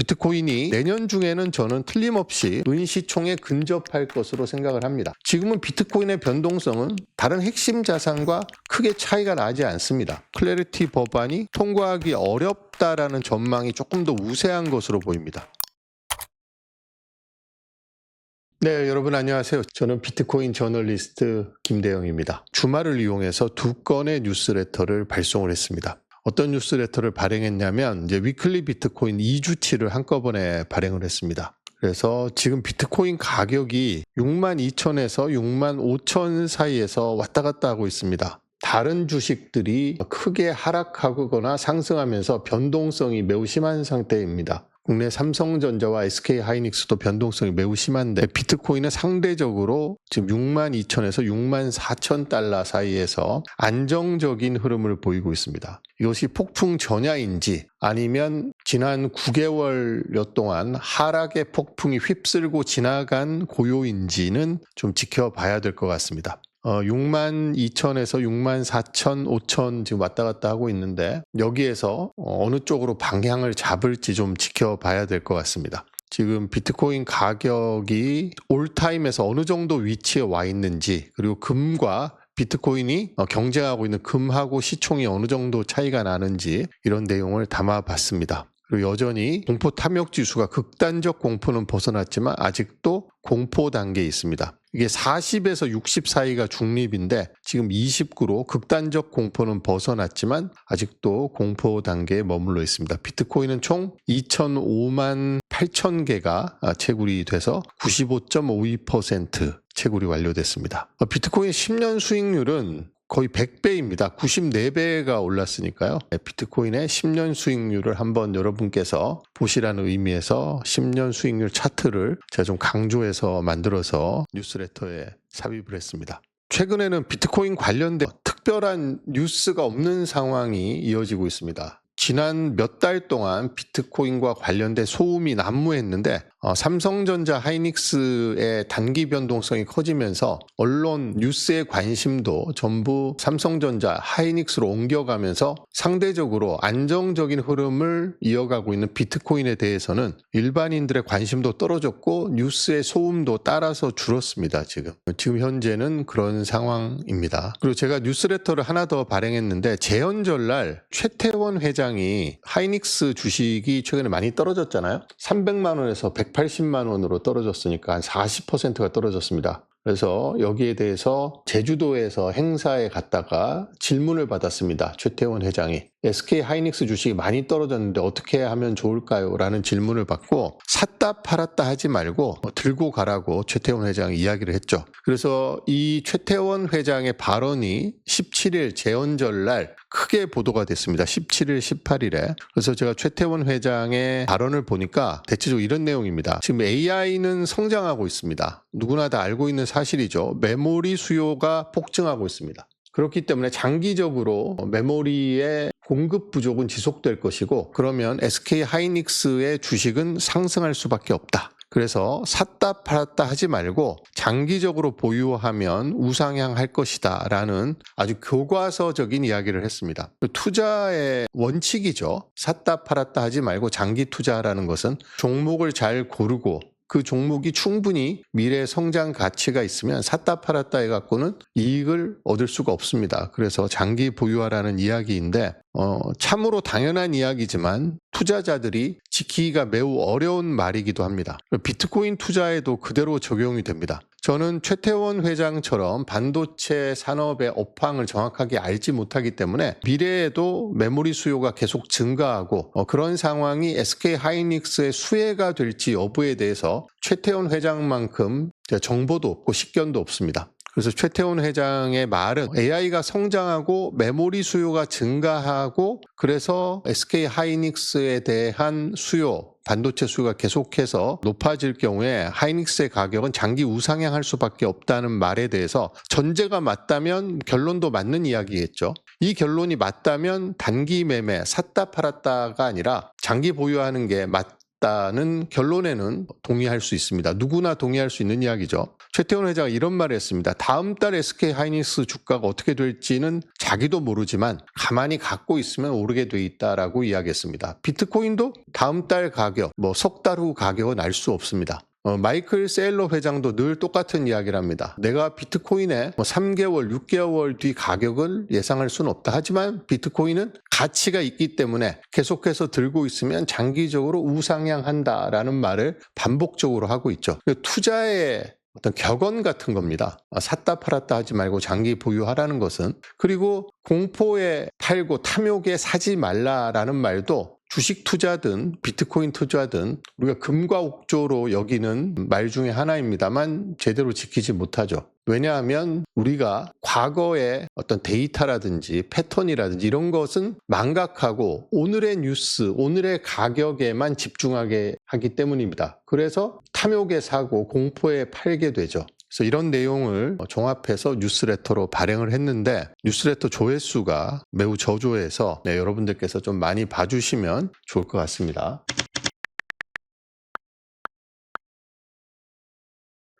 비트코인이 내년 중에는 저는 틀림없이 은시총에 근접할 것으로 생각을 합니다. 지금은 비트코인의 변동성은 다른 핵심 자산과 크게 차이가 나지 않습니다. 클래리티 법안이 통과하기 어렵다라는 전망이 조금 더 우세한 것으로 보입니다. 네, 여러분 안녕하세요. 저는 비트코인 저널리스트 김대영입니다. 주말을 이용해서 2건의 뉴스레터를 발송을 했습니다. 어떤 뉴스레터를 발행했냐면 이제 위클리 비트코인 2주치를 한꺼번에 발행을 했습니다. 그래서 지금 비트코인 가격이 62,000에서 65,000 사이에서 왔다 갔다 하고 있습니다. 다른 주식들이 크게 하락하거나 상승하면서 변동성이 매우 심한 상태입니다. 국내 삼성전자와 SK하이닉스도 변동성이 매우 심한데 비트코인은 상대적으로 지금 62,000에서 64,000달러 사이에서 안정적인 흐름을 보이고 있습니다. 이것이 폭풍 전야인지 아니면 지난 9개월여 동안 하락의 폭풍이 휩쓸고 지나간 고요인지는 좀 지켜봐야 될 것 같습니다. 62,000에서 64,000, 5,000 지금 왔다 갔다 하고 있는데 여기에서 어느 쪽으로 방향을 잡을지 좀 지켜봐야 될 것 같습니다. 지금 비트코인 가격이 올타임에서 어느 정도 위치에 와 있는지, 그리고 금과 비트코인이 경쟁하고 있는 금하고 시총이 어느 정도 차이가 나는지 이런 내용을 담아봤습니다. 그리고 여전히 공포 탐욕 지수가 극단적 공포는 벗어났지만 아직도 공포 단계에 있습니다. 이게 40에서 60 사이가 중립인데 지금 29로 극단적 공포는 벗어났지만 아직도 공포 단계에 머물러 있습니다. 비트코인은 총 2,005만 8천 개가 채굴이 돼서 95.52% 채굴이 완료됐습니다. 비트코인 10년 수익률은 거의 100배입니다. 94배가 올랐으니까요. 비트코인의 10년 수익률을 한번 여러분께서 보시라는 의미에서 10년 수익률 차트를 제가 좀 강조해서 만들어서 뉴스레터에 삽입을 했습니다. 최근에는 비트코인 관련된 특별한 뉴스가 없는 상황이 이어지고 있습니다. 지난 몇 달 동안 비트코인과 관련된 소음이 난무했는데 삼성전자 하이닉스의 단기 변동성이 커지면서 언론 뉴스의 관심도 전부 삼성전자 하이닉스로 옮겨가면서 상대적으로 안정적인 흐름을 이어가고 있는 비트코인에 대해서는 일반인들의 관심도 떨어졌고 뉴스의 소음도 따라서 줄었습니다. 지금 현재는 그런 상황입니다. 그리고 제가 뉴스레터를 하나 더 발행했는데 재연절날 최태원 회장이 하이닉스 주식이 최근에 많이 떨어졌잖아요. 300만 원에서 180만 원으로 떨어졌으니까 한 40%가 떨어졌습니다. 그래서 여기에 대해서 제주도에서 행사에 갔다가 질문을 받았습니다. 최태원 회장이. SK하이닉스 주식이 많이 떨어졌는데 어떻게 하면 좋을까요? 라는 질문을 받고 샀다 팔았다 하지 말고 들고 가라고 최태원 회장이 이야기를 했죠. 그래서 이 최태원 회장의 발언이 17일 재연절날 크게 보도가 됐습니다. 17일, 18일에. 그래서 제가 최태원 회장의 발언을 보니까 대체적으로 이런 내용입니다. 지금 AI는 성장하고 있습니다. 누구나 다 알고 있는 사실이죠. 메모리 수요가 폭증하고 있습니다. 그렇기 때문에 장기적으로 메모리의 공급 부족은 지속될 것이고 그러면 SK하이닉스의 주식은 상승할 수밖에 없다. 그래서 샀다 팔았다 하지 말고 장기적으로 보유하면 우상향할 것이다 라는 아주 교과서적인 이야기를 했습니다. 투자의 원칙이죠. 샀다 팔았다 하지 말고 장기 투자라는 것은 종목을 잘 고르고 그 종목이 충분히 미래 성장 가치가 있으면 샀다 팔았다 해갖고는 이익을 얻을 수가 없습니다. 그래서 장기 보유하라는 이야기인데 참으로 당연한 이야기지만 투자자들이 지키기가 매우 어려운 말이기도 합니다. 비트코인 투자에도 그대로 적용이 됩니다. 저는 최태원 회장처럼 반도체 산업의 업황을 정확하게 알지 못하기 때문에 미래에도 메모리 수요가 계속 증가하고 그런 상황이 SK하이닉스의 수혜가 될지 여부에 대해서 최태원 회장만큼 정보도 없고 식견도 없습니다. 그래서 최태원 회장의 말은 AI가 성장하고 메모리 수요가 증가하고 그래서 SK하이닉스에 대한 수요, 반도체 수요가 계속해서 높아질 경우에 하이닉스의 가격은 장기 우상향할 수밖에 없다는 말에 대해서 전제가 맞다면 결론도 맞는 이야기겠죠. 이 결론이 맞다면 단기 매매, 샀다 팔았다가 아니라 장기 보유하는 게 팔았다는 결론에는 동의할 수 있습니다. 누구나 동의할 수 있는 이야기죠. 최태원 회장이 이런 말을 했습니다. 다음 달 SK하이닉스 주가가 어떻게 될지는 자기도 모르지만 가만히 갖고 있으면 오르게 돼 있다라고 이야기했습니다. 비트코인도 다음 달 가격, 석 달 후 가격은 알 수 없습니다. 마이클 세일러 회장도 늘 똑같은 이야기를 합니다. 내가 비트코인의 3개월, 6개월 뒤 가격을 예상할 수는 없다. 하지만 비트코인은 가치가 있기 때문에 계속해서 들고 있으면 장기적으로 우상향한다라는 말을 반복적으로 하고 있죠. 투자의 어떤 격언 같은 겁니다. 샀다 팔았다 하지 말고 장기 보유하라는 것은. 그리고 공포에 팔고 탐욕에 사지 말라라는 말도 주식 투자든 비트코인 투자든 우리가 금과 옥조로 여기는 말 중에 하나입니다만 제대로 지키지 못하죠. 왜냐하면 우리가 과거의 어떤 데이터라든지 패턴이라든지 이런 것은 망각하고 오늘의 뉴스, 오늘의 가격에만 집중하게 하기 때문입니다. 그래서 탐욕에 사고 공포에 팔게 되죠. 그래서 이런 내용을 종합해서 뉴스레터로 발행을 했는데 뉴스레터 조회수가 매우 저조해서 여러분들께서 좀 많이 봐주시면 좋을 것 같습니다.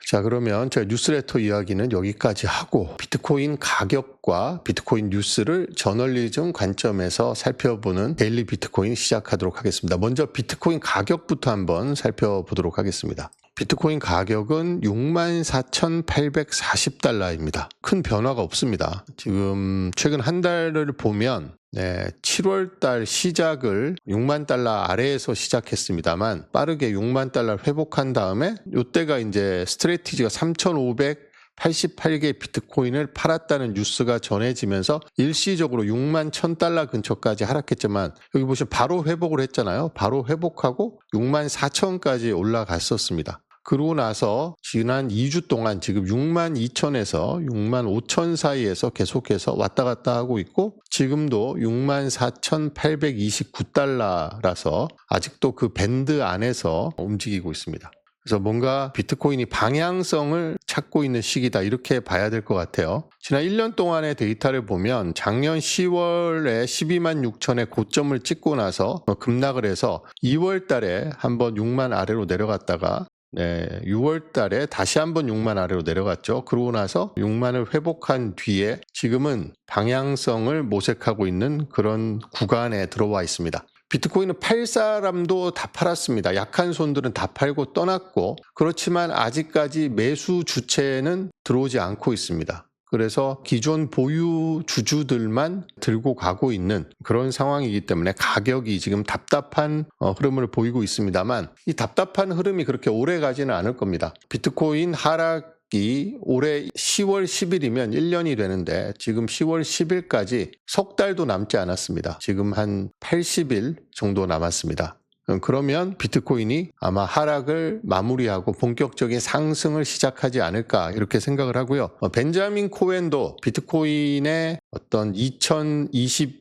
자, 그러면 제가 뉴스레터 이야기는 여기까지 하고 비트코인 가격과 비트코인 뉴스를 저널리즘 관점에서 살펴보는 데일리 비트코인 시작하도록 하겠습니다. 먼저 비트코인 가격부터 한번 살펴보도록 하겠습니다. 비트코인 가격은 64,840달러입니다. 큰 변화가 없습니다. 지금 최근 한 달을 보면 7월 달 시작을 6만 달러 아래에서 시작했습니다만 빠르게 6만 달러 회복한 다음에 이때가 이제 스트레티지가 3,588개 비트코인을 팔았다는 뉴스가 전해지면서 일시적으로 6만 1,000달러 근처까지 하락했지만 여기 보시면 바로 회복을 했잖아요. 바로 회복하고 6만 4천까지 올라갔었습니다. 그러고 나서 지난 2주 동안 지금 6만 2천에서 6만 5천 사이에서 계속해서 왔다 갔다 하고 있고 지금도 6만 4,829달러라서 아직도 그 밴드 안에서 움직이고 있습니다. 그래서 뭔가 비트코인이 방향성을 찾고 있는 시기다 이렇게 봐야 될 것 같아요. 지난 1년 동안의 데이터를 보면 작년 10월에 12만 6천의 고점을 찍고 나서 급락을 해서 2월 달에 한번 6만 아래로 내려갔다가 6월 달에 다시 한번 6만 아래로 내려갔죠. 그러고 나서 6만을 회복한 뒤에 지금은 방향성을 모색하고 있는 그런 구간에 들어와 있습니다. 비트코인은 팔 사람도 다 팔았습니다. 약한 손들은 다 팔고 떠났고 그렇지만 아직까지 매수 주체는 들어오지 않고 있습니다. 그래서 기존 보유 주주들만 들고 가고 있는 그런 상황이기 때문에 가격이 지금 답답한 흐름을 보이고 있습니다만 이 답답한 흐름이 그렇게 오래 가지는 않을 겁니다. 비트코인 하락이 올해 10월 10일이면 1년이 되는데 지금 10월 10일까지 석 달도 남지 않았습니다. 지금 한 80일 정도 남았습니다. 그러면 비트코인이 아마 하락을 마무리하고 본격적인 상승을 시작하지 않을까 이렇게 생각을 하고요. 벤자민 코엔도 비트코인의 어떤 2022년,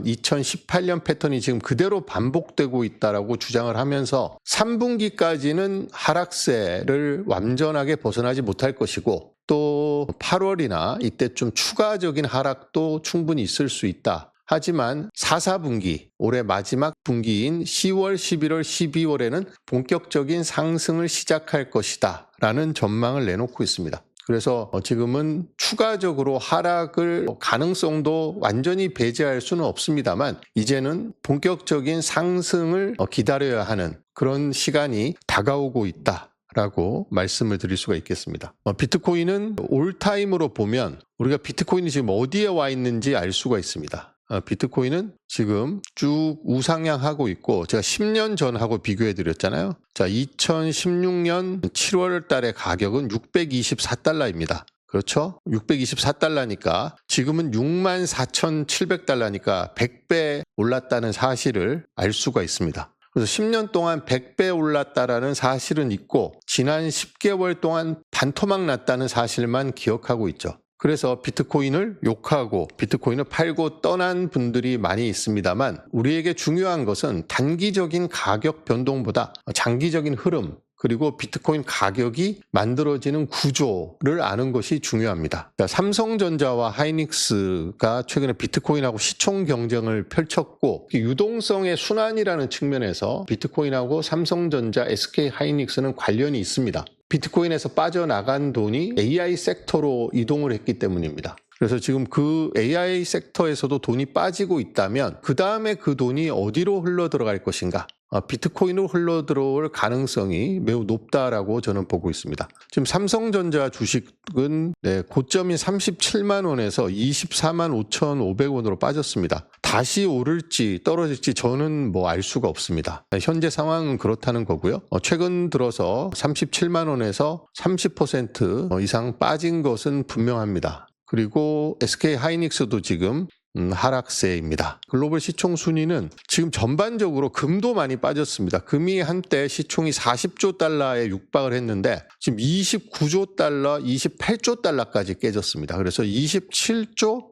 2018년 패턴이 지금 그대로 반복되고 있다라고 주장을 하면서 3분기까지는 하락세를 완전하게 벗어나지 못할 것이고 또 8월이나 이때쯤 추가적인 하락도 충분히 있을 수 있다. 하지만 4, 4분기, 올해 마지막 분기인 10월, 11월, 12월에는 본격적인 상승을 시작할 것이다 라는 전망을 내놓고 있습니다. 그래서 지금은 추가적으로 하락을 가능성도 완전히 배제할 수는 없습니다만 이제는 본격적인 상승을 기다려야 하는 그런 시간이 다가오고 있다. 라고 말씀을 드릴 수가 있겠습니다. 비트코인은 올타임으로 보면 우리가 비트코인이 지금 어디에 와 있는지 알 수가 있습니다. 비트코인은 지금 쭉 우상향하고 있고 제가 10년 전하고 비교해 드렸잖아요. 자, 2016년 7월 달의 가격은 624달러입니다. 그렇죠? 624달러니까 지금은 64,700달러니까 100배 올랐다는 사실을 알 수가 있습니다. 그래서 10년 동안 100배 올랐다라는 사실은 있고 지난 10개월 동안 반토막 났다는 사실만 기억하고 있죠. 그래서 비트코인을 욕하고 비트코인을 팔고 떠난 분들이 많이 있습니다만 우리에게 중요한 것은 단기적인 가격 변동보다 장기적인 흐름 그리고 비트코인 가격이 만들어지는 구조를 아는 것이 중요합니다. 그러니까 삼성전자와 하이닉스가 최근에 비트코인하고 시총 경쟁을 펼쳤고 유동성의 순환이라는 측면에서 비트코인하고 삼성전자, SK 하이닉스는 관련이 있습니다. 비트코인에서 빠져나간 돈이 AI 섹터로 이동을 했기 때문입니다. 그래서 지금 그 AI 섹터에서도 돈이 빠지고 있다면 그 다음에 그 돈이 어디로 흘러 들어갈 것인가? 비트코인으로 흘러 들어올 가능성이 매우 높다라고 저는 보고 있습니다. 지금 삼성전자 주식은 고점인 37만 원에서 24만 5,500원으로 빠졌습니다. 다시 오를지 떨어질지 저는 알 수가 없습니다. 현재 상황은 그렇다는 거고요. 최근 들어서 37만 원에서 30% 이상 빠진 것은 분명합니다. 그리고 SK 하이닉스도 지금 하락세입니다. 글로벌 시총 순위는 지금 전반적으로 금도 많이 빠졌습니다. 금이 한때 시총이 40조 달러에 육박을 했는데 지금 29조 달러, 28조 달러까지 깨졌습니다. 그래서 27조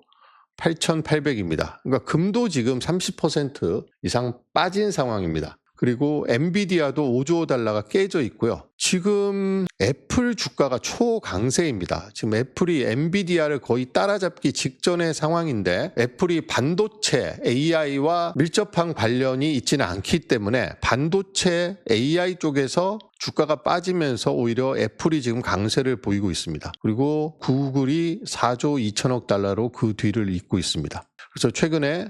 8,800입니다. 그러니까 금도 지금 30% 이상 빠진 상황입니다. 그리고 엔비디아도 5조 달러가 깨져 있고요. 지금 애플 주가가 초강세입니다. 지금 애플이 엔비디아를 거의 따라잡기 직전의 상황인데 애플이 반도체 AI와 밀접한 관련이 있지는 않기 때문에 반도체 AI 쪽에서 주가가 빠지면서 오히려 애플이 지금 강세를 보이고 있습니다. 그리고 구글이 4조 2천억 달러로 그 뒤를 잇고 있습니다. 그래서 최근에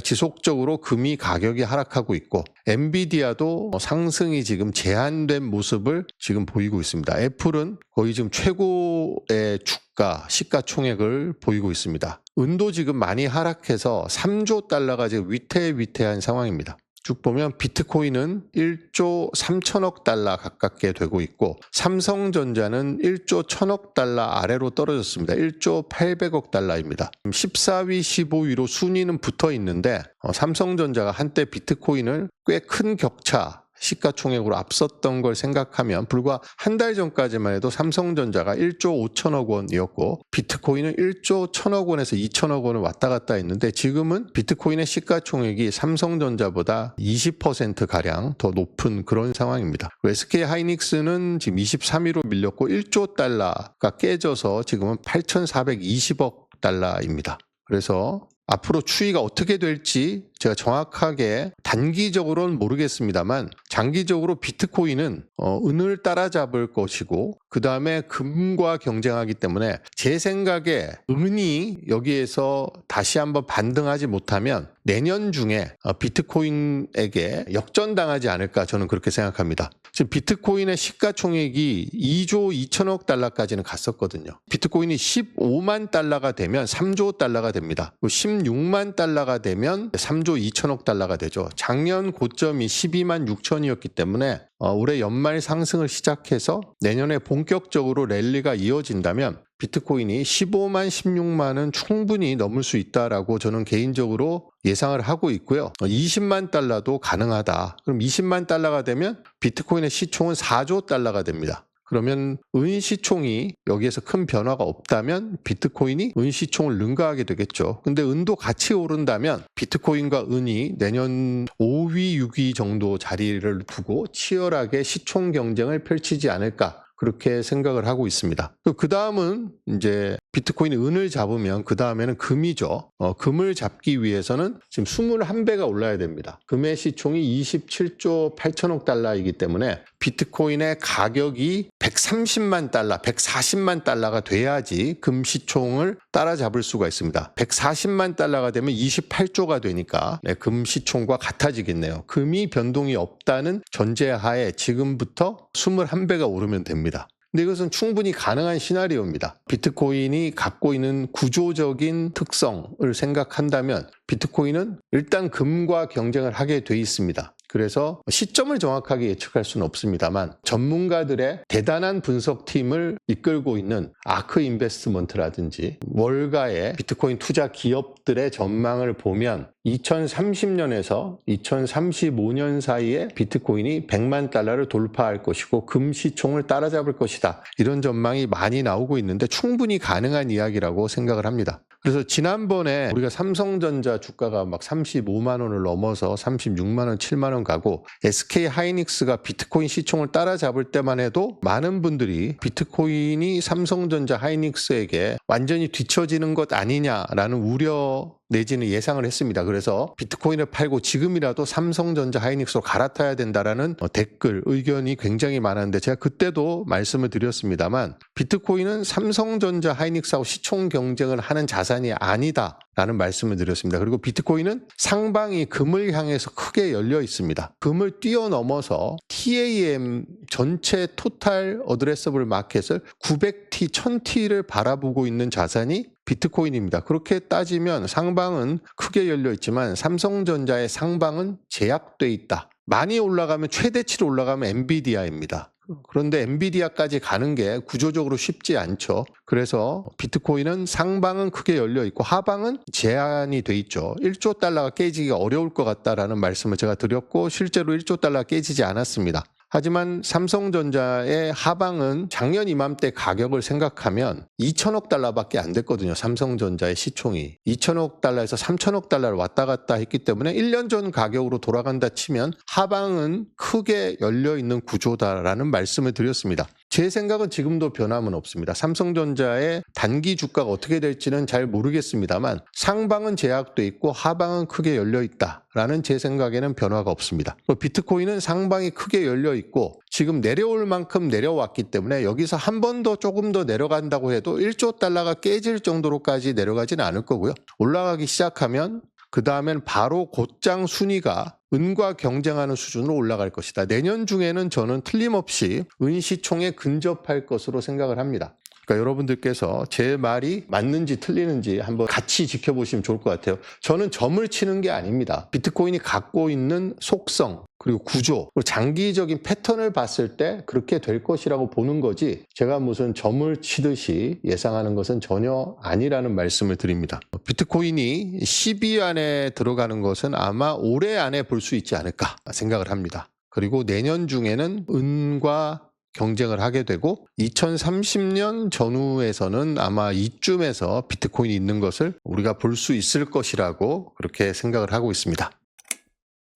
지속적으로 금이 가격이 하락하고 있고 엔비디아도 상승이 지금 제한된 모습을 지금 보이고 있습니다. 애플은 거의 지금 최고의 주가, 시가총액을 보이고 있습니다. 은도 지금 많이 하락해서 3조 달러가 지금 위태위태한 상황입니다. 쭉 보면 비트코인은 1조 3천억 달러 가깝게 되고 있고 삼성전자는 1조 1천억 달러 아래로 떨어졌습니다. 1조 800억 달러입니다. 14위, 15위로 순위는 붙어 있는데 삼성전자가 한때 비트코인을 꽤 큰 격차, 시가총액으로 앞섰던 걸 생각하면 불과 한 달 전까지만 해도 삼성전자가 1조 5천억 원이었고 비트코인은 1조 1천억 원에서 2천억 원을 왔다 갔다 했는데 지금은 비트코인의 시가총액이 삼성전자보다 20%가량 더 높은 그런 상황입니다. SK 하이닉스는 지금 23위로 밀렸고 1조 달러가 깨져서 지금은 8,420억 달러입니다. 그래서 앞으로 추이가 어떻게 될지 제가 정확하게 단기적으로는 모르겠습니다만 장기적으로 비트코인은 은을 따라잡을 것이고 그 다음에 금과 경쟁하기 때문에 제 생각에 은이 여기에서 다시 한번 반등하지 못하면 내년 중에 비트코인에게 역전당하지 않을까 저는 그렇게 생각합니다. 지금 비트코인의 시가총액이 2조 2천억 달러까지는 갔었거든요. 비트코인이 15만 달러가 되면 3조 달러가 됩니다. 16만 달러가 되면 3조 2천억 달러가 되죠. 작년 고점이 12만 6천이었기 때문에 올해 연말 상승을 시작해서 내년에 본격적으로 랠리가 이어진다면 비트코인이 15만, 16만은 충분히 넘을 수 있다라고 저는 개인적으로 예상을 하고 있고요. 20만 달러도 가능하다. 그럼 20만 달러가 되면 비트코인의 시총은 4조 달러가 됩니다. 그러면 은 시총이 여기에서 큰 변화가 없다면 비트코인이 은 시총을 능가하게 되겠죠. 근데 은도 같이 오른다면 비트코인과 은이 내년 5위, 6위 정도 자리를 두고 치열하게 시총 경쟁을 펼치지 않을까 그렇게 생각을 하고 있습니다. 그 다음은 이제 비트코인이 은을 잡으면 그 다음에는 금이죠. 금을 잡기 위해서는 지금 21배가 올라야 됩니다. 금의 시총이 27조 8천억 달러이기 때문에 비트코인의 가격이 130만 달러, 140만 달러가 돼야지 금 시총을 따라잡을 수가 있습니다. 140만 달러가 되면 28조가 되니까 금 시총과 같아지겠네요. 금이 변동이 없다는 전제하에 지금부터 21배가 오르면 됩니다. 근데 이것은 충분히 가능한 시나리오입니다. 비트코인이 갖고 있는 구조적인 특성을 생각한다면 비트코인은 일단 금과 경쟁을 하게 돼 있습니다. 그래서 시점을 정확하게 예측할 수는 없습니다만 전문가들의 대단한 분석팀을 이끌고 있는 아크 인베스트먼트라든지 월가의 비트코인 투자 기업들의 전망을 보면 2030년에서 2035년 사이에 비트코인이 100만 달러를 돌파할 것이고 금 시총을 따라잡을 것이다. 이런 전망이 많이 나오고 있는데 충분히 가능한 이야기라고 생각을 합니다. 그래서 지난번에 우리가 삼성전자 주가가 막 35만 원을 넘어서 36만 원, 7만 원 가고 SK 하이닉스가 비트코인 시총을 따라잡을 때만 해도 많은 분들이 비트코인이 삼성전자 하이닉스에게 완전히 뒤처지는 것 아니냐라는 우려 내지는 예상을 했습니다. 그래서 비트코인을 팔고 지금이라도 삼성전자 하이닉스로 갈아타야 된다라는 댓글, 의견이 굉장히 많았는데 제가 그때도 말씀을 드렸습니다만 비트코인은 삼성전자 하이닉스하고 시총 경쟁을 하는 자산이 아니다라는 말씀을 드렸습니다. 그리고 비트코인은 상방이 금을 향해서 크게 열려 있습니다. 금을 뛰어넘어서 TAM 전체 토탈 어드레서블 마켓을 900T, 1000T를 바라보고 있는 자산이 비트코인입니다. 그렇게 따지면 상방은 크게 열려 있지만 삼성전자의 상방은 제약돼 있다. 많이 올라가면 최대치로 올라가면 엔비디아입니다. 그런데 엔비디아까지 가는 게 구조적으로 쉽지 않죠. 그래서 비트코인은 상방은 크게 열려 있고 하방은 제한이 돼 있죠. 1조 달러가 깨지기가 어려울 것 같다라는 말씀을 제가 드렸고 실제로 1조 달러가 깨지지 않았습니다. 하지만 삼성전자의 하방은 작년 이맘때 가격을 생각하면 2천억 달러밖에 안 됐거든요. 삼성전자의 시총이. 2천억 달러에서 3천억 달러를 왔다 갔다 했기 때문에 1년 전 가격으로 돌아간다 치면 하방은 크게 열려있는 구조다라는 말씀을 드렸습니다. 제 생각은 지금도 변함은 없습니다. 삼성전자의 단기 주가가 어떻게 될지는 잘 모르겠습니다만 상방은 제약돼 있고 하방은 크게 열려있다라는 제 생각에는 변화가 없습니다. 비트코인은 상방이 크게 열려있고 지금 내려올 만큼 내려왔기 때문에 여기서 한 번 더 조금 더 내려간다고 해도 1조 달러가 깨질 정도로까지 내려가지는 않을 거고요. 올라가기 시작하면 그 다음엔 바로 곧장 순위가 은과 경쟁하는 수준으로 올라갈 것이다. 내년 중에는 저는 틀림없이 은 시총에 근접할 것으로 생각을 합니다. 그러니까 여러분들께서 제 말이 맞는지 틀리는지 한번 같이 지켜보시면 좋을 것 같아요. 저는 점을 치는 게 아닙니다. 비트코인이 갖고 있는 속성 그리고 구조 그리고 장기적인 패턴을 봤을 때 그렇게 될 것이라고 보는 거지 제가 무슨 점을 치듯이 예상하는 것은 전혀 아니라는 말씀을 드립니다. 비트코인이 10위 안에 들어가는 것은 아마 올해 안에 볼 수 있지 않을까 생각을 합니다. 그리고 내년 중에는 은과 경쟁을 하게 되고 2030년 전후에서는 아마 이쯤에서 비트코인이 있는 것을 우리가 볼 수 있을 것이라고 그렇게 생각을 하고 있습니다.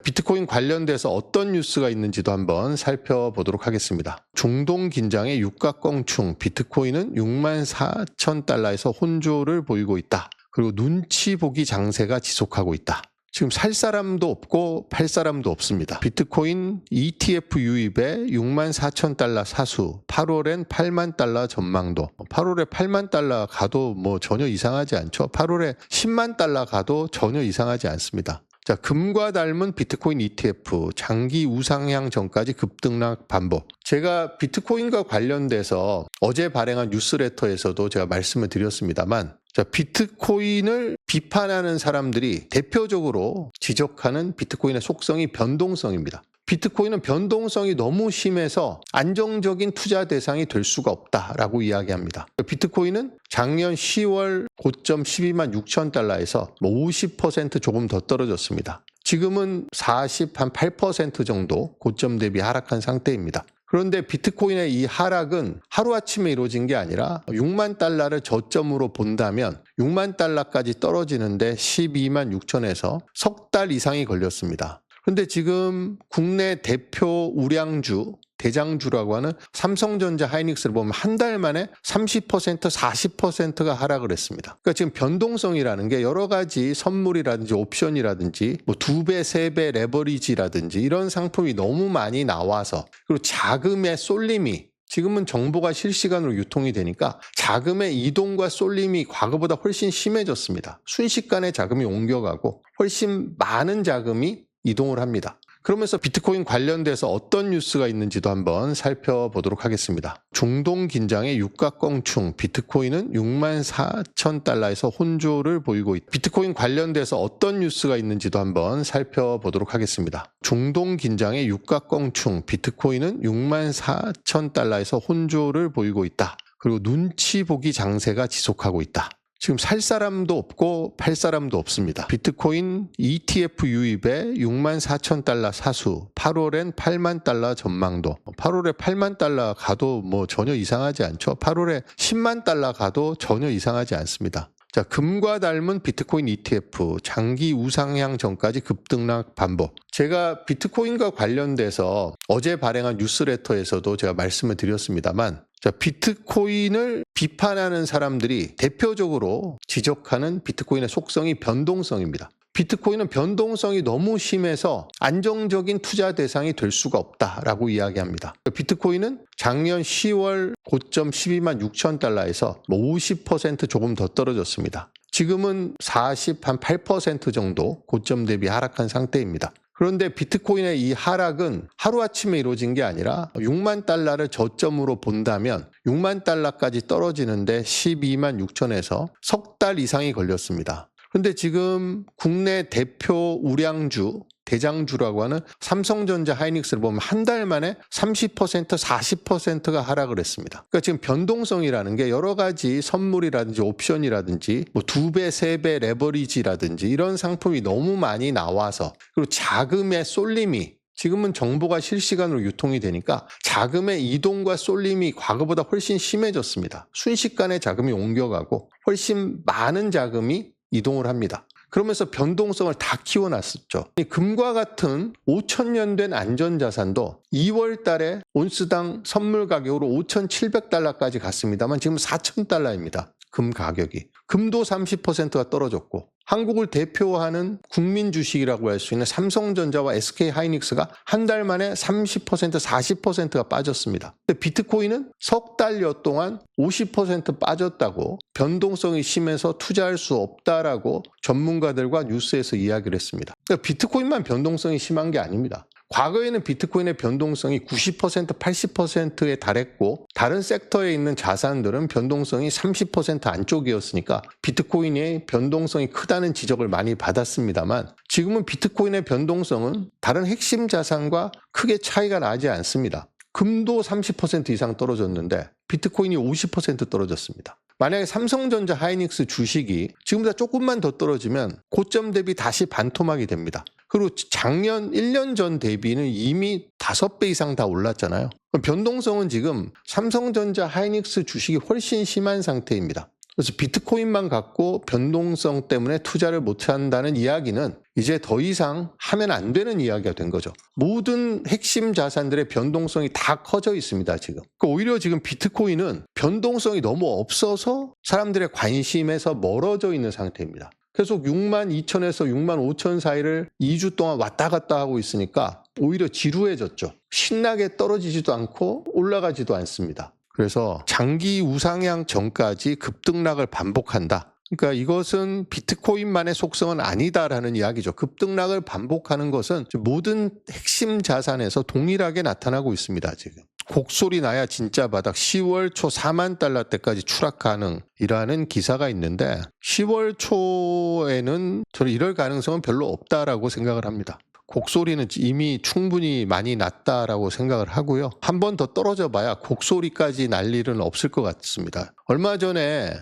비트코인 관련돼서 어떤 뉴스가 있는지도 한번 살펴보도록 하겠습니다. 중동 긴장의 육각공충, 비트코인은 64,000달러에서 혼조를 보이고 있다. 그리고 눈치 보기 장세가 지속하고 있다. 지금 살 사람도 없고 팔 사람도 없습니다. 비트코인 ETF 유입에 64,000달러 사수, 8월엔 8만 달러 전망도. 8월에 8만 달러 가도 뭐 전혀 이상하지 않죠. 8월에 10만 달러 가도 전혀 이상하지 않습니다. 자, 금과 닮은 비트코인 ETF 장기 우상향 전까지 급등락 반복. 제가 비트코인과 관련돼서 어제 발행한 뉴스레터에서도 제가 말씀을 드렸습니다만 자, 비트코인을 비판하는 사람들이 대표적으로 지적하는 비트코인의 속성이 변동성입니다. 비트코인은 변동성이 너무 심해서 안정적인 투자 대상이 될 수가 없다라고 이야기합니다. 비트코인은 작년 10월 고점 12만 6천 달러에서 50% 조금 더 떨어졌습니다. 지금은 8% 정도 고점 대비 하락한 상태입니다. 그런데 비트코인의 이 하락은 하루아침에 이루어진 게 아니라 6만 달러를 저점으로 본다면 6만 달러까지 떨어지는데 12만 6천에서 석 달 이상이 걸렸습니다. 그런데 지금 국내 대표 우량주, 대장주라고 하는 삼성전자 하이닉스를 보면 한 달 만에 30%, 40%가 하락을 했습니다. 그러니까 지금 변동성이라는 게 여러 가지 선물이라든지 옵션이라든지 뭐 2배, 3배 레버리지라든지 이런 상품이 너무 많이 나와서 그리고 자금의 쏠림이 지금은 정보가 실시간으로 유통이 되니까 자금의 이동과 쏠림이 과거보다 훨씬 심해졌습니다. 순식간에 자금이 옮겨가고 훨씬 많은 자금이 이동을 합니다. 그러면서 비트코인 관련돼서 어떤 뉴스가 있는지도 한번 살펴보도록 하겠습니다. 중동 긴장의 육각공충, 비트코인은 64,000달러에서 혼조를 보이고 있다. 비트코인 관련돼서 어떤 뉴스가 있는지도 한번 살펴보도록 하겠습니다. 중동 긴장의 육각공충, 비트코인은 64,000달러에서 혼조를 보이고 있다. 그리고 눈치 보기 장세가 지속하고 있다. 지금 살 사람도 없고 팔 사람도 없습니다. 비트코인 ETF 유입에 64,000달러 사수, 8월엔 8만 달러 전망도. 8월에 8만 달러 가도 뭐 전혀 이상하지 않죠. 8월에 10만 달러 가도 전혀 이상하지 않습니다. 자, 금과 닮은 비트코인 ETF 장기 우상향 전까지 급등락 반복. 제가 비트코인과 관련돼서 어제 발행한 뉴스레터에서도 제가 말씀을 드렸습니다만, 자, 비트코인을 비판하는 사람들이 대표적으로 지적하는 비트코인의 속성이 변동성입니다. 비트코인은 변동성이 너무 심해서 안정적인 투자 대상이 될 수가 없다라고 이야기합니다. 비트코인은 작년 10월 고점 12만 6천 달러에서 50% 조금 더 떨어졌습니다. 지금은 8% 정도 고점 대비 하락한 상태입니다. 그런데 비트코인의 이 하락은 하루아침에 이루어진 게 아니라 6만 달러를 저점으로 본다면 6만 달러까지 떨어지는데 12만 6천에서 석 달 이상이 걸렸습니다. 그런데 지금 국내 대표 우량주, 대장주라고 하는 삼성전자 하이닉스를 보면 한 달 만에 30%, 40%가 하락을 했습니다. 그러니까 지금 변동성이라는 게 여러 가지 선물이라든지 옵션이라든지 뭐 2배, 3배 레버리지라든지 이런 상품이 너무 많이 나와서, 그리고 자금의 쏠림이, 지금은 정보가 실시간으로 유통이 되니까 자금의 이동과 쏠림이 과거보다 훨씬 심해졌습니다. 순식간에 자금이 옮겨가고 훨씬 많은 자금이 이동을 합니다. 그러면서 변동성을 다 키워놨었죠. 금과 같은 5,000년 된 안전자산도 2월 달에 온스당 선물 가격으로 5,700달러까지 갔습니다만 지금 4,000달러입니다. 금 가격이. 금도 30%가 떨어졌고, 한국을 대표하는 국민 주식이라고 할 수 있는 삼성전자와 SK하이닉스가 한 달 만에 30%, 40%가 빠졌습니다. 근데 비트코인은 석 달여 동안 50% 빠졌다고, 변동성이 심해서 투자할 수 없다라고 전문가들과 뉴스에서 이야기를 했습니다. 그러니까 비트코인만 변동성이 심한 게 아닙니다. 과거에는 비트코인의 변동성이 90%, 80%에 달했고 다른 섹터에 있는 자산들은 변동성이 30% 안쪽이었으니까 비트코인의 변동성이 크다는 지적을 많이 받았습니다만, 지금은 비트코인의 변동성은 다른 핵심 자산과 크게 차이가 나지 않습니다. 금도 30% 이상 떨어졌는데 비트코인이 50% 떨어졌습니다. 만약에 삼성전자 하이닉스 주식이 지금보다 조금만 더 떨어지면 고점 대비 다시 반토막이 됩니다. 그리고 작년 1년 전 대비는 이미 5배 이상 다 올랐잖아요. 변동성은 지금 삼성전자 하이닉스 주식이 훨씬 심한 상태입니다. 그래서 비트코인만 갖고 변동성 때문에 투자를 못한다는 이야기는 이제 더 이상 하면 안 되는 이야기가 된 거죠. 모든 핵심 자산들의 변동성이 다 커져 있습니다, 지금. 그러니까 오히려 지금 비트코인은 변동성이 너무 없어서 사람들의 관심에서 멀어져 있는 상태입니다. 계속 6만 2천에서 6만 5천 사이를 2주 동안 왔다 갔다 하고 있으니까 오히려 지루해졌죠. 신나게 떨어지지도 않고 올라가지도 않습니다. 그래서 장기 우상향 전까지 급등락을 반복한다. 그러니까 이것은 비트코인만의 속성은 아니다라는 이야기죠. 급등락을 반복하는 것은 모든 핵심 자산에서 동일하게 나타나고 있습니다, 지금. 곡소리 나야 진짜 바닥, 10월 초 4만 달러 때까지 추락 가능이라는 기사가 있는데 10월 초에는 저는 이럴 가능성은 별로 없다라고 생각을 합니다. 곡소리는 이미 충분히 많이 났다라고 생각을 하고요. 한 번 더 떨어져 봐야 곡소리까지 날 일은 없을 것 같습니다. 얼마 전에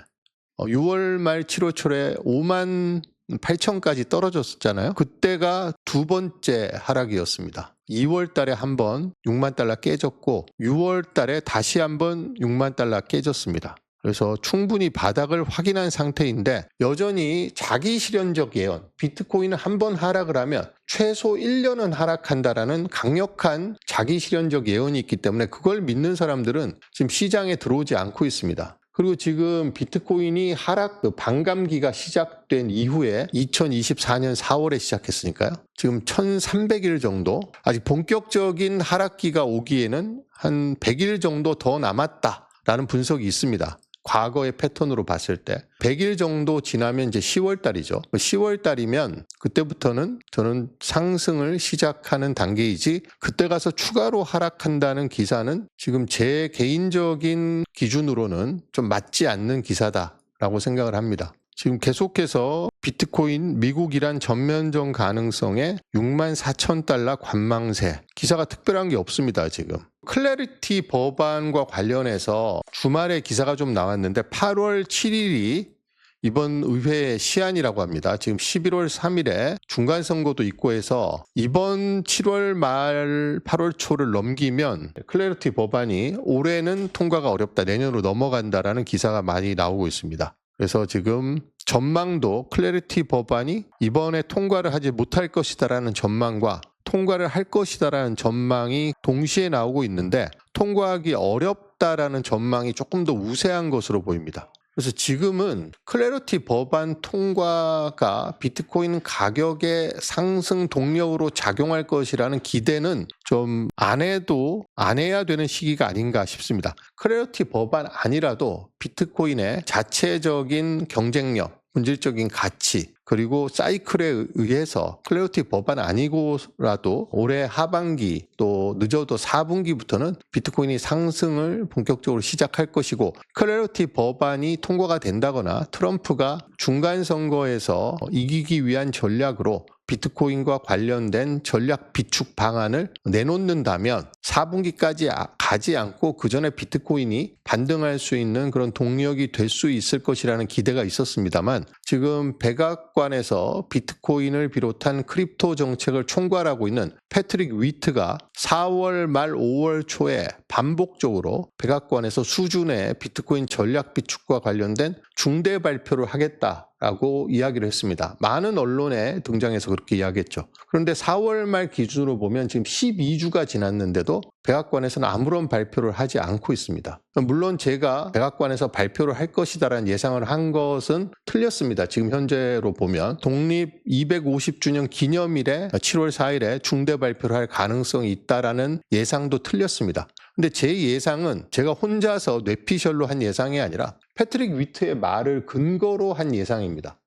6월 말 7월 초에 5만 8천까지 떨어졌었잖아요. 그때가 두 번째 하락이었습니다. 2월 달에 한 번 6만 달러 깨졌고 6월 달에 다시 한 번 6만 달러 깨졌습니다. 그래서 충분히 바닥을 확인한 상태인데 여전히 자기 실현적 예언, 비트코인은 한 번 하락을 하면 최소 1년은 하락한다라는 강력한 자기 실현적 예언이 있기 때문에 그걸 믿는 사람들은 지금 시장에 들어오지 않고 있습니다. 그리고 지금 비트코인이 하락 반감기가 시작된 이후에 2024년 4월에 시작했으니까요. 지금 1300일 정도, 아직 본격적인 하락기가 오기에는 한 100일 정도 더 남았다라는 분석이 있습니다. 과거의 패턴으로 봤을 때 100일 정도 지나면 이제 10월 달이죠. 10월 달이면 그때부터는 저는 상승을 시작하는 단계이지 그때 가서 추가로 하락한다는 기사는 지금 제 개인적인 기준으로는 좀 맞지 않는 기사다라고 생각을 합니다. 지금 계속해서 비트코인 미국 이란 전면전 가능성에 6만 4천 달러 관망세, 기사가 특별한 게 없습니다, 지금. 클래리티 법안과 관련해서 주말에 기사가 좀 나왔는데 8월 7일이 이번 의회의 시한이라고 합니다. 지금 11월 3일에 중간선거도 있고 해서 이번 7월 말 8월 초를 넘기면 클래리티 법안이 올해는 통과가 어렵다, 내년으로 넘어간다라는 기사가 많이 나오고 있습니다. 그래서 지금 전망도 클래리티 법안이 이번에 통과를 하지 못할 것이다라는 전망과 통과를 할 것이다라는 전망이 동시에 나오고 있는데 통과하기 어렵다라는 전망이 조금 더 우세한 것으로 보입니다. 그래서 지금은 클래리티 법안 통과가 비트코인 가격의 상승 동력으로 작용할 것이라는 기대는 좀 안 해야 되는 시기가 아닌가 싶습니다. 클래리티 법안 아니라도 비트코인의 자체적인 경쟁력, 본질적인 가치, 그리고 사이클에 의해서 클래리티 법안 아니고라도 올해 하반기 또 늦어도 4분기부터는 비트코인이 상승을 본격적으로 시작할 것이고 클래리티 법안이 통과가 된다거나 트럼프가 중간 선거에서 이기기 위한 전략으로 비트코인과 관련된 전략 비축 방안을 내놓는다면 4분기까지 가지 않고 그 전에 비트코인이 반등할 수 있는 그런 동력이 될 수 있을 것이라는 기대가 있었습니다만 지금 백악관에서 비트코인을 비롯한 크립토 정책을 총괄하고 있는 패트릭 위트가 4월 말 5월 초에 반복적으로 백악관에서 수준의 비트코인 전략 비축과 관련된 중대 발표를 하겠다라고 이야기를 했습니다. 많은 언론에 등장해서 그렇게 이야기했죠. 그런데 4월 말 기준으로 보면 지금 12주가 지났는데도 백악관에서는 아무런 발표를 하지 않고 있습니다. 물론 제가 백악관에서 발표를 할 것이다라는 예상을 한 것은 틀렸습니다. 지금 현재로 보면 독립 250주년 기념일에 7월 4일에 중대 발표를 할 가능성이 있다라는 예상도 틀렸습니다. 근데 제 예상은 제가 혼자서 뇌피셜로 한 예상이 아니라 패트릭 위트의 말을 근거로 한 예상입니다.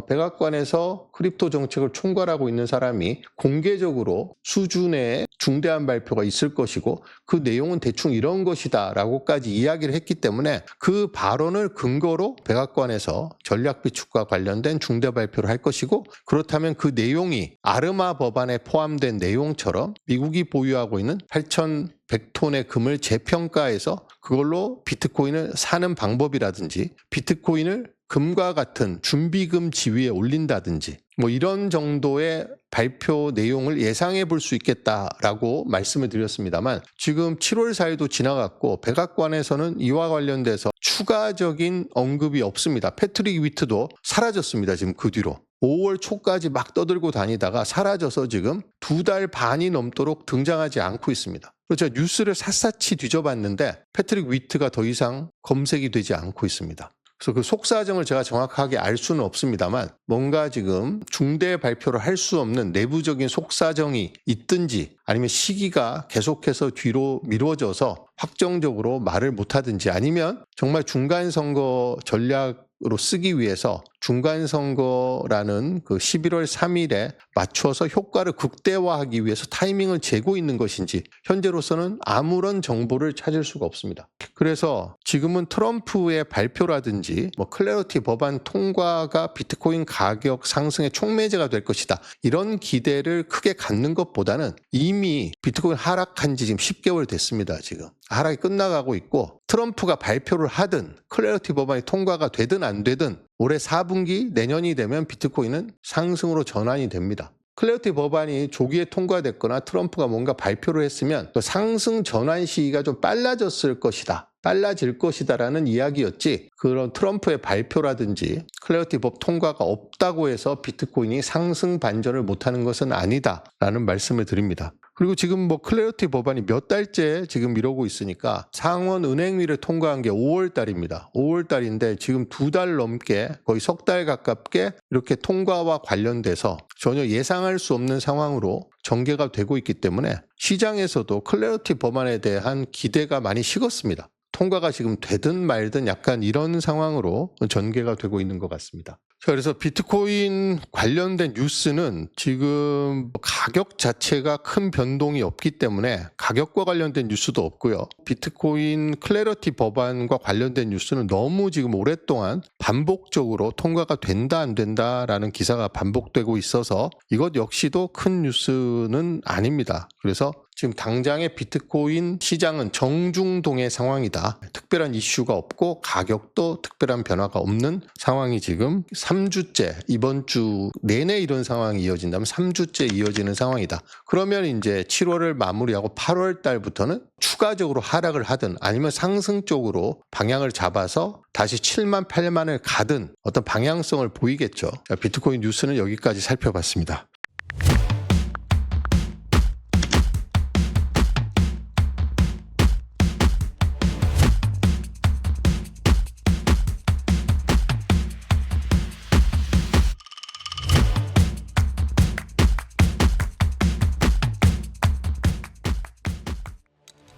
백악관에서 크립토 정책을 총괄하고 있는 사람이 공개적으로 수준의 중대한 발표가 있을 것이고 그 내용은 대충 이런 것이다 라고까지 이야기를 했기 때문에 그 발언을 근거로 백악관에서 전략 비축과 관련된 중대 발표를 할 것이고 그렇다면 그 내용이 아르마 법안에 포함된 내용처럼 미국이 보유하고 있는 8,100톤의 금을 재평가해서 그걸로 비트코인을 사는 방법이라든지 비트코인을 금과 같은 준비금 지위에 올린다든지 뭐 이런 정도의 발표 내용을 예상해 볼 수 있겠다라고 말씀을 드렸습니다만 지금 7월 4일도 지나갔고 백악관에서는 이와 관련돼서 추가적인 언급이 없습니다. 패트릭 위트도 사라졌습니다. 지금 그 뒤로. 5월 초까지 막 떠들고 다니다가 사라져서 지금 2달 반이 넘도록 등장하지 않고 있습니다. 그래서 제가 뉴스를 샅샅이 뒤져봤는데 패트릭 위트가 더 이상 검색이 되지 않고 있습니다. 그래서 그 속사정을 제가 정확하게 알 수는 없습니다만 뭔가 지금 중대 발표를 할 수 없는 내부적인 속사정이 있든지 아니면 시기가 계속해서 뒤로 미뤄져서 확정적으로 말을 못하든지 아니면 정말 중간선거 전략으로 쓰기 위해서 중간선거라는 그 11월 3일에 맞춰서 효과를 극대화하기 위해서 타이밍을 재고 있는 것인지 현재로서는 아무런 정보를 찾을 수가 없습니다. 그래서 지금은 트럼프의 발표라든지 뭐 클래리티 법안 통과가 비트코인 가격 상승의 촉매제가 될 것이다. 이런 기대를 크게 갖는 것보다는 이미 비트코인 하락한 지 지금 10개월 됐습니다. 지금. 하락이 끝나가고 있고 트럼프가 발표를 하든 클래리티 법안이 통과가 되든 안 되든 올해 4분기 내년이 되면 비트코인은 상승으로 전환이 됩니다. 클래리티 법안이 조기에 통과됐거나 트럼프가 뭔가 발표를 했으면 그 상승 전환 시기가 좀 빨라질 것이다라는 이야기였지 그런 트럼프의 발표라든지 클래리티 법 통과가 없다고 해서 비트코인이 상승 반전을 못하는 것은 아니다라는 말씀을 드립니다. 그리고 지금 뭐 클래리티 법안이 몇 달째 지금 이러고 있으니까 상원 은행위를 통과한 게 5월 달입니다. 5월 달인데 지금 2달 넘게 거의 석 달 가깝게 이렇게 통과와 관련돼서 전혀 예상할 수 없는 상황으로 전개가 되고 있기 때문에 시장에서도 클래리티 법안에 대한 기대가 많이 식었습니다. 통과가 지금 되든 말든 약간 이런 상황으로 전개가 되고 있는 것 같습니다. 자, 그래서 비트코인 관련된 뉴스는 지금 가격 자체가 큰 변동이 없기 때문에 가격과 관련된 뉴스도 없고요. 비트코인 클래리티 법안과 관련된 뉴스는 너무 지금 오랫동안 반복적으로 통과가 된다 안 된다라는 기사가 반복되고 있어서 이것 역시도 큰 뉴스는 아닙니다. 그래서 지금 당장의 비트코인 시장은 정중동의 상황이다. 특별한 이슈가 없고 가격도 특별한 변화가 없는 상황이 지금 3주째 이번 주 내내 이런 상황이 이어진다면 3주째 이어지는 상황이다. 그러면 이제 7월을 마무리하고 8월 달부터는 추가적으로 하락을 하든 아니면 상승 쪽으로 방향을 잡아서 다시 7만 8만을 가든 어떤 방향성을 보이겠죠. 비트코인 뉴스는 여기까지 살펴봤습니다.